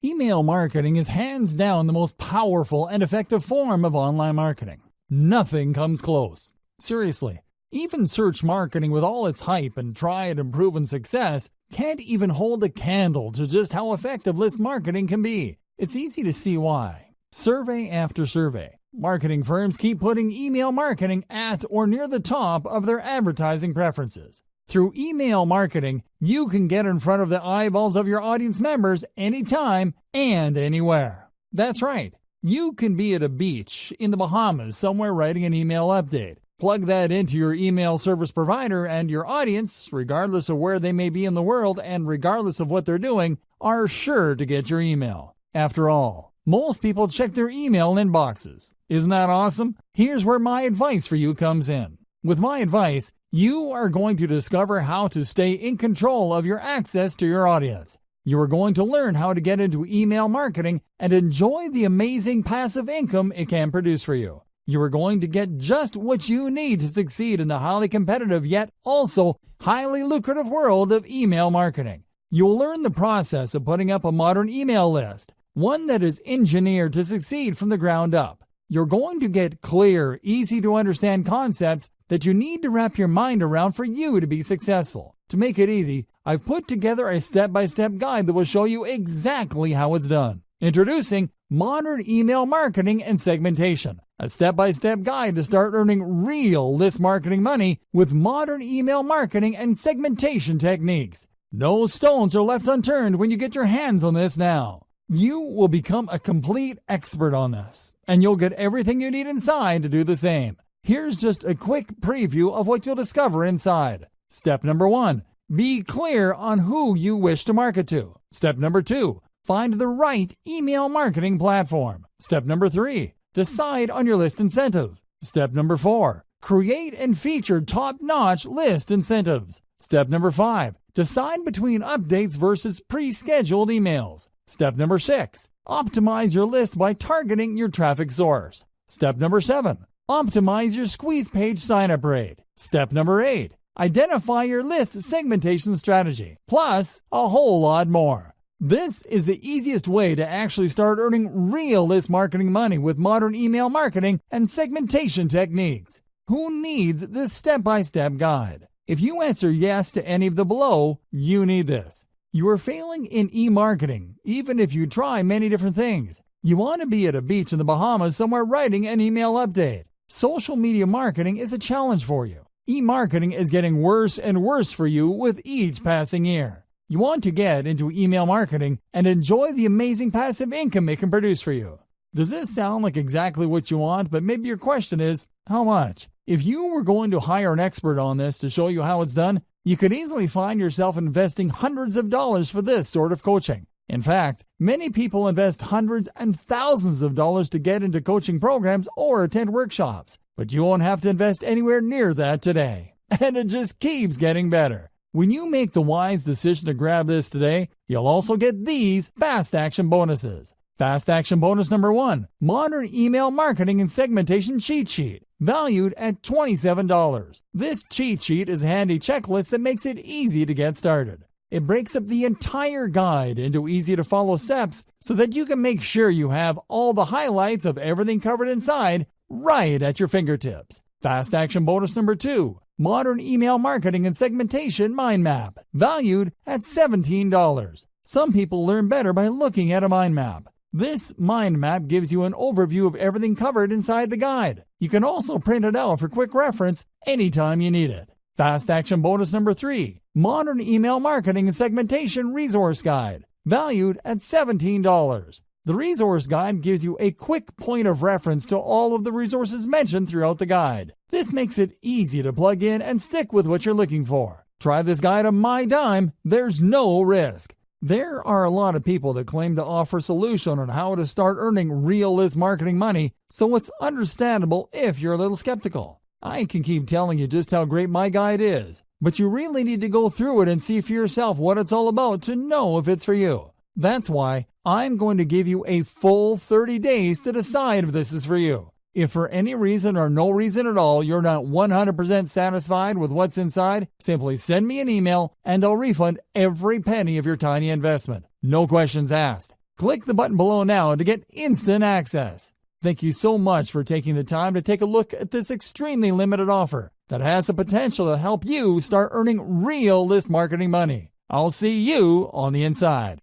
Email marketing is hands down the most powerful and effective form of online marketing. Nothing comes close. Seriously, even search marketing with all its hype and tried and proven success can't even hold a candle to just how effective list marketing can be. It's easy to see why. Survey after survey, marketing firms keep putting email marketing at or near the top of their advertising preferences. Through email marketing, you can get in front of the eyeballs of your audience members anytime and anywhere. That's right. You can be at a beach in the Bahamas somewhere writing an email update. Plug that into your email service provider and your audience, regardless of where they may be in the world and regardless of what they're doing, are sure to get your email. After all, most people check their email inboxes. Isn't that awesome? Here's where my advice for you comes in. With my advice, you are going to discover how to stay in control of your access to your audience. You are going to learn how to get into email marketing and enjoy the amazing passive income it can produce for you. You are going to get just what you need to succeed in the highly competitive yet also highly lucrative world of email marketing. You'll learn the process of putting up a modern email list, one that is engineered to succeed from the ground up. You're going to get clear, easy to understand concepts that you need to wrap your mind around for you to be successful. To make it easy, I've put together a step-by-step guide that will show you exactly how it's done. Introducing Modern Email Marketing and Segmentation, a step-by-step guide to start earning real list marketing money with modern email marketing and segmentation techniques. No stones are left unturned when you get your hands on this now. You will become a complete expert on this, and you'll get everything you need inside to do the same. Here's just a quick preview of what you'll discover inside. Step number 1, be clear on who you wish to market to. Step number 2, find the right email marketing platform. Step number 3, decide on your list incentive. Step number 4, create and feature top-notch list incentives. Step number 5, decide between updates versus pre-scheduled emails. Step number 6, optimize your list by targeting your traffic source. Step number 7, optimize your squeeze page sign-up rate. Step number 8, identify your list segmentation strategy, plus a whole lot more. This is the easiest way to actually start earning real list marketing money with modern email marketing and segmentation techniques. Who needs this step-by-step guide? If you answer yes to any of the below, you need this. You are failing in e-marketing, even if you try many different things. You want to be at a beach in the Bahamas somewhere writing an email update. Social media marketing is a challenge for you. E-marketing is getting worse and worse for you with each passing year. You want to get into email marketing and enjoy the amazing passive income it can produce for you. Does this sound like exactly what you want, but maybe your question is, how much? If you were going to hire an expert on this to show you how it's done, you could easily find yourself investing hundreds of dollars for this sort of coaching. In fact, many people invest hundreds and thousands of dollars to get into coaching programs or attend workshops, but you won't have to invest anywhere near that today. And it just keeps getting better. When you make the wise decision to grab this today, you'll also get these fast action bonuses. Fast action bonus number 1, Modern Email Marketing and Segmentation Cheat Sheet, valued at $27. This cheat sheet is a handy checklist that makes it easy to get started. It breaks up the entire guide into easy-to-follow steps so that you can make sure you have all the highlights of everything covered inside right at your fingertips. Fast action bonus number 2, Modern Email Marketing and Segmentation Mind Map, valued at $17. Some people learn better by looking at a mind map. This mind map gives you an overview of everything covered inside the guide. You can also print it out for quick reference anytime you need it. Fast action bonus number 3, Modern Email Marketing and Segmentation Resource Guide, valued at $17. The resource guide gives you a quick point of reference to all of the resources mentioned throughout the guide. This makes it easy to plug in and stick with what you're looking for. Try this guide on my dime. There's no risk. There are a lot of people that claim to offer a solution on how to start earning real list marketing money, so it's understandable if you're a little skeptical. I can keep telling you just how great my guide is, but you really need to go through it and see for yourself what it's all about to know if it's for you. That's why I'm going to give you a full 30 days to decide if this is for you. If for any reason or no reason at all you're not 100% satisfied with what's inside, simply send me an email and I'll refund every penny of your tiny investment. No questions asked. Click the button below now to get instant access. Thank you so much for taking the time to take a look at this extremely limited offer that has the potential to help you start earning real list marketing money. I'll see you on the inside.